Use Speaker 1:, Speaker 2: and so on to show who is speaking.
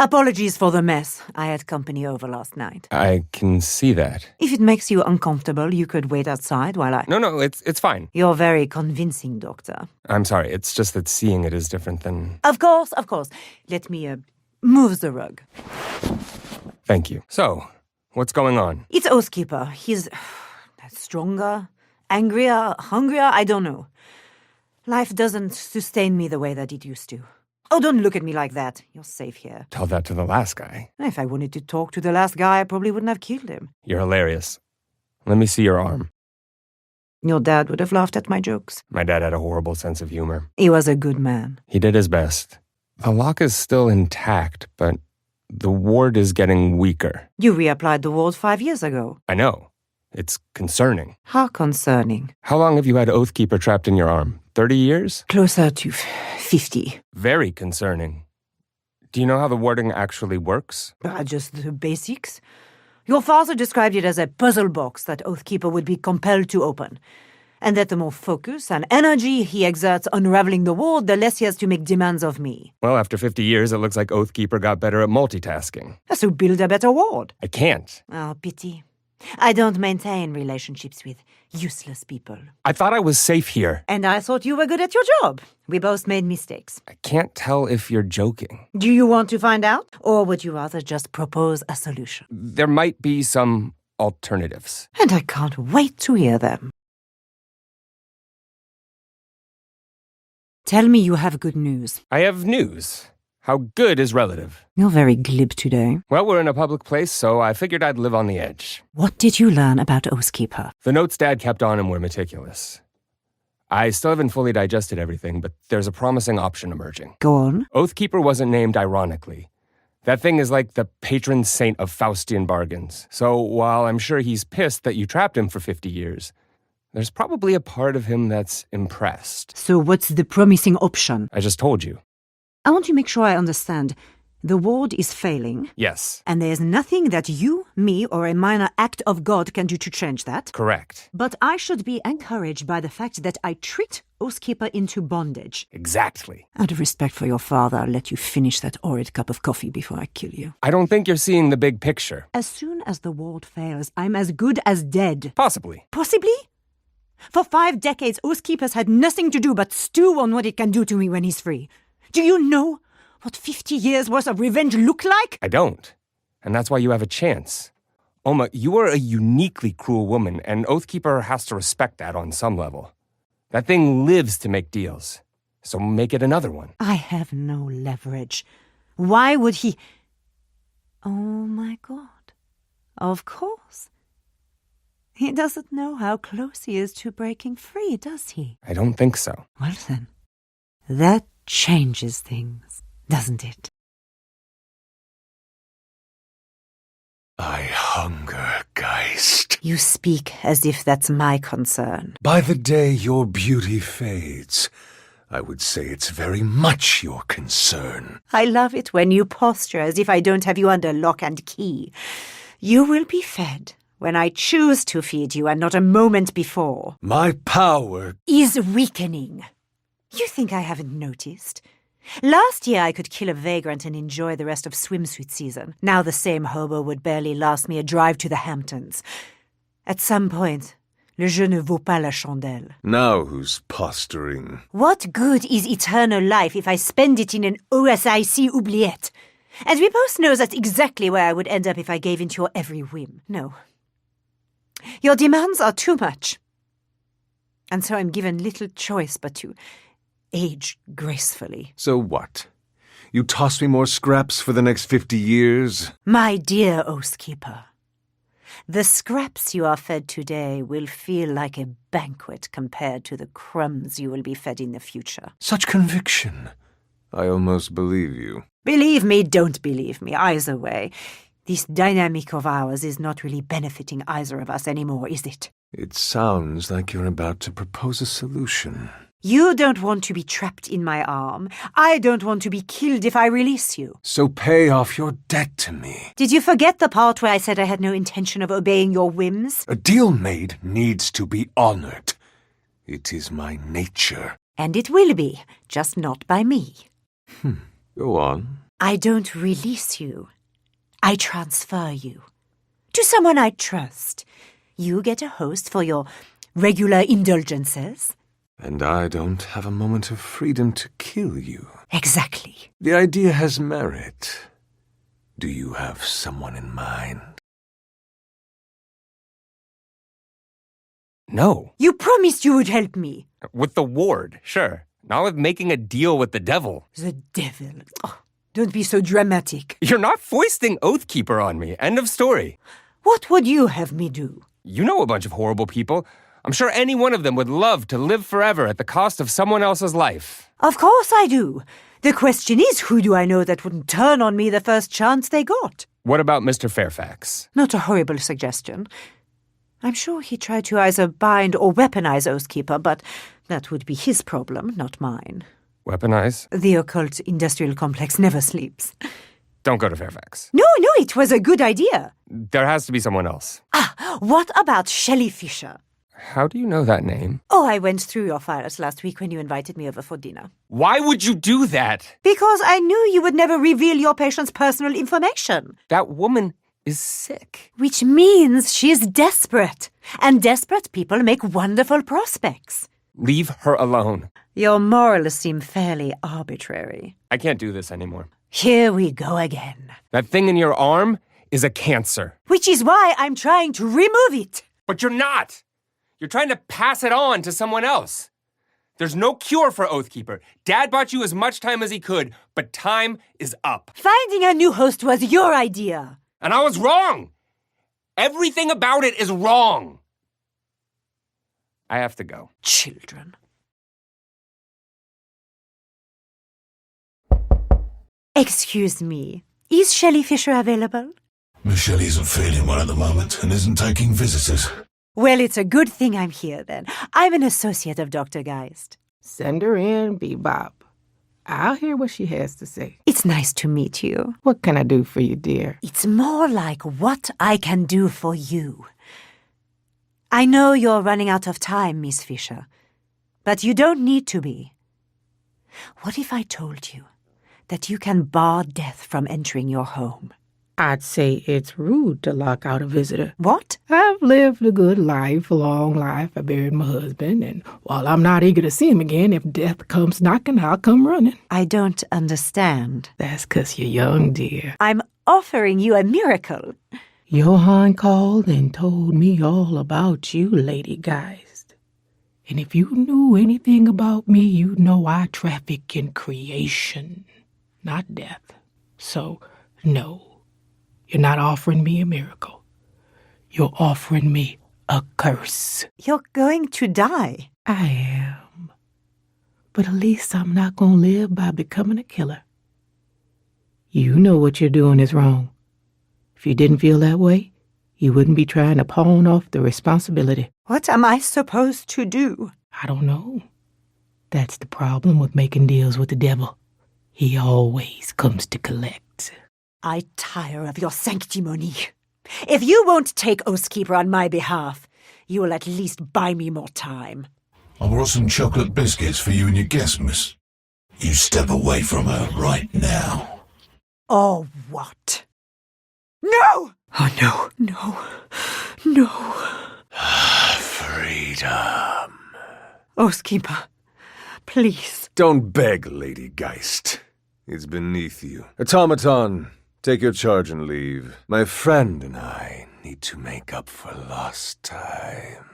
Speaker 1: Apologies for the mess. I had company over last night.
Speaker 2: I can see that.
Speaker 1: If it makes you uncomfortable, you could wait outside while I...
Speaker 2: No, it's fine.
Speaker 1: You're very convincing, Doctor.
Speaker 2: I'm sorry, it's just that seeing it is different than...
Speaker 1: Of course. Let me, move the rug.
Speaker 2: Thank you. So, what's going on?
Speaker 1: It's Oathkeeper. He's... stronger, angrier, hungrier, I don't know. Life doesn't sustain me the way that it used to. Oh, don't look at me like that. You're safe here.
Speaker 2: Tell that to the last guy.
Speaker 1: If I wanted to talk to the last guy, I probably wouldn't have killed him.
Speaker 2: You're hilarious. Let me see your arm.
Speaker 1: Your dad would have laughed at my jokes.
Speaker 2: My dad had a horrible sense of humor.
Speaker 1: He was a good man.
Speaker 2: He did his best. The lock is still intact, but the ward is getting weaker.
Speaker 1: You reapplied the ward 5 years ago.
Speaker 2: I know. It's concerning.
Speaker 1: How concerning?
Speaker 2: How long have you had Oathkeeper trapped in your arm? 30 years?
Speaker 1: Closer to 50.
Speaker 2: Very concerning. Do you know how the warding actually works?
Speaker 1: Just the basics. Your father described it as a puzzle box that Oathkeeper would be compelled to open. And that the more focus and energy he exerts unraveling the ward, the less he has to make demands of me.
Speaker 2: Well, after 50 years, it looks like Oathkeeper got better at multitasking.
Speaker 1: So build a better ward.
Speaker 2: I can't.
Speaker 1: Oh, pity. I don't maintain relationships with useless people.
Speaker 2: I thought I was safe here.
Speaker 1: And I thought you were good at your job. We both made mistakes.
Speaker 2: I can't tell if you're joking.
Speaker 1: Do you want to find out? Or would you rather just propose a solution?
Speaker 2: There might be some alternatives.
Speaker 1: And I can't wait to hear them. Tell me you have good news.
Speaker 2: I have news. How good is relative?
Speaker 1: You're very glib today.
Speaker 2: Well, we're in a public place, so I figured I'd live on the edge.
Speaker 1: What did you learn about Oathkeeper?
Speaker 2: The notes Dad kept on him were meticulous. I still haven't fully digested everything, but there's a promising option emerging.
Speaker 1: Go on.
Speaker 2: Oathkeeper wasn't named ironically. That thing is like the patron saint of Faustian bargains. So while I'm sure he's pissed that you trapped him for 50 years, there's probably a part of him that's impressed.
Speaker 1: So what's the promising option?
Speaker 2: I just told you.
Speaker 1: I want to make sure I understand. The ward is failing.
Speaker 2: Yes.
Speaker 1: And there's nothing that you, me, or a minor act of God can do to change that.
Speaker 2: Correct.
Speaker 1: But I should be encouraged by the fact that I tricked Oathkeeper into bondage.
Speaker 2: Exactly.
Speaker 1: Out of respect for your father, I'll let you finish that horrid cup of coffee before I kill you.
Speaker 2: I don't think you're seeing the big picture.
Speaker 1: As soon as the ward fails, I'm as good as dead.
Speaker 2: Possibly.
Speaker 1: Possibly? For 5 decades, Oathkeeper's had nothing to do but stew on what it can do to me when he's free. Do you know what 50 years worth of revenge look like?
Speaker 2: I don't. And that's why you have a chance. Oma, you are a uniquely cruel woman, and Oathkeeper has to respect that on some level. That thing lives to make deals. So make it another one.
Speaker 1: I have no leverage. Why would he... Oh my God. Of course. He doesn't know how close he is to breaking free, does he?
Speaker 2: I don't think so.
Speaker 1: Well then, that changes things, doesn't it?
Speaker 3: I hunger, Geist.
Speaker 1: You speak as if that's my concern.
Speaker 3: By the day your beauty fades, I would say it's very much your concern.
Speaker 1: I love it when you posture as if I don't have you under lock and key. You will be fed when I choose to feed you and not a moment before.
Speaker 3: My power
Speaker 1: Is weakening. You think I haven't noticed? Last year I could kill a vagrant and enjoy the rest of swimsuit season. Now the same hobo would barely last me a drive to the Hamptons. At some point, le jeu ne vaut pas la chandelle.
Speaker 3: Now who's posturing?
Speaker 1: What good is eternal life if I spend it in an OSIC oubliette? And we both know that's exactly where I would end up if I gave in to your every whim. No. Your demands are too much. And so I'm given little choice but to age gracefully.
Speaker 3: So what? You toss me more scraps for the next 50 years?
Speaker 1: My dear Oathkeeper, the scraps you are fed today will feel like a banquet compared to the crumbs you will be fed in the future.
Speaker 3: Such conviction. I almost believe you.
Speaker 1: Believe me, don't believe me, either way. This dynamic of ours is not really benefiting either of us anymore, is it?
Speaker 3: It sounds like you're about to propose a solution.
Speaker 1: You don't want to be trapped in my arm. I don't want to be killed if I release you.
Speaker 3: So pay off your debt to me.
Speaker 1: Did you forget the part where I said I had no intention of obeying your whims?
Speaker 3: A deal made needs to be honored. It is my nature.
Speaker 1: And it will be, just not by me.
Speaker 3: Go on.
Speaker 1: I don't release you. I transfer you. To someone I trust. You get a host for your regular indulgences.
Speaker 3: And I don't have a moment of freedom to kill you.
Speaker 1: Exactly.
Speaker 3: The idea has merit. Do you have someone in mind?
Speaker 2: No.
Speaker 1: You promised you would help me.
Speaker 2: With the ward, sure. Not with making a deal with the devil.
Speaker 1: The devil. Oh, don't be so dramatic.
Speaker 2: You're not foisting Oathkeeper on me. End of story.
Speaker 1: What would you have me do?
Speaker 2: You know a bunch of horrible people. I'm sure any one of them would love to live forever at the cost of someone else's life.
Speaker 1: Of course I do. The question is, who do I know that wouldn't turn on me the first chance they got?
Speaker 2: What about Mr. Fairfax?
Speaker 1: Not a horrible suggestion. I'm sure he tried to either bind or weaponize Oathkeeper, but that would be his problem, not mine.
Speaker 2: Weaponize?
Speaker 1: The occult industrial complex never sleeps.
Speaker 2: Don't go to Fairfax.
Speaker 1: No, it was a good idea.
Speaker 2: There has to be someone else.
Speaker 1: What about Shelley Fisher?
Speaker 2: How do you know that name?
Speaker 1: Oh, I went through your files last week when you invited me over for dinner.
Speaker 2: Why would you do that?
Speaker 1: Because I knew you would never reveal your patient's personal information.
Speaker 2: That woman is sick.
Speaker 1: Which means she is desperate. And desperate people make wonderful prospects.
Speaker 2: Leave her alone.
Speaker 1: Your morals seem fairly arbitrary.
Speaker 2: I can't do this anymore.
Speaker 1: Here we go again.
Speaker 2: That thing in your arm is a cancer.
Speaker 1: Which is why I'm trying to remove it.
Speaker 2: But you're not. You're trying to pass it on to someone else. There's no cure for Oathkeeper. Dad bought you as much time as he could, but time is up.
Speaker 1: Finding a new host was your idea.
Speaker 2: And I was wrong. Everything about it is wrong. I have to go.
Speaker 1: Children. Excuse me. Is Shelley Fisher available?
Speaker 4: Miss Shelley isn't feeling well at the moment and isn't taking visitors.
Speaker 1: Well, it's a good thing I'm here, then. I'm an associate of Dr. Geist.
Speaker 5: Send her in, Bebop. I'll hear what she has to say.
Speaker 1: It's nice to meet you.
Speaker 5: What can I do for you, dear?
Speaker 1: It's more like what I can do for you. I know you're running out of time, Miss Fisher, but you don't need to be. What if I told you that you can bar death from entering your home?
Speaker 5: I'd say it's rude to lock out a visitor.
Speaker 1: What?
Speaker 5: I've lived a good life, a long life. I buried my husband, and while I'm not eager to see him again, if death comes knocking, I'll come running.
Speaker 1: I don't understand.
Speaker 5: That's 'cause you're young, dear.
Speaker 1: I'm offering you a miracle.
Speaker 5: Johann called and told me all about you, Lady Geist. And if you knew anything about me, you'd know I traffic in creation, not death. So, no. You're not offering me a miracle. You're offering me a curse.
Speaker 1: You're going to die.
Speaker 5: I am. But at least I'm not going to live by becoming a killer. You know what you're doing is wrong. If you didn't feel that way, you wouldn't be trying to pawn off the responsibility.
Speaker 1: What am I supposed to do?
Speaker 5: I don't know. That's the problem with making deals with the devil. He always comes to collect.
Speaker 1: I tire of your sanctimony. If you won't take Oathkeeper on my behalf, you will at least buy me more time.
Speaker 4: I brought some chocolate biscuits for you and your guest, miss. You step away from her right now.
Speaker 1: Or what? No! Oh, no.
Speaker 3: Freedom.
Speaker 1: Oathkeeper, please.
Speaker 3: Don't beg, Lady Geist. It's beneath you. Automaton, take your charge and leave. My friend and I need to make up for lost time.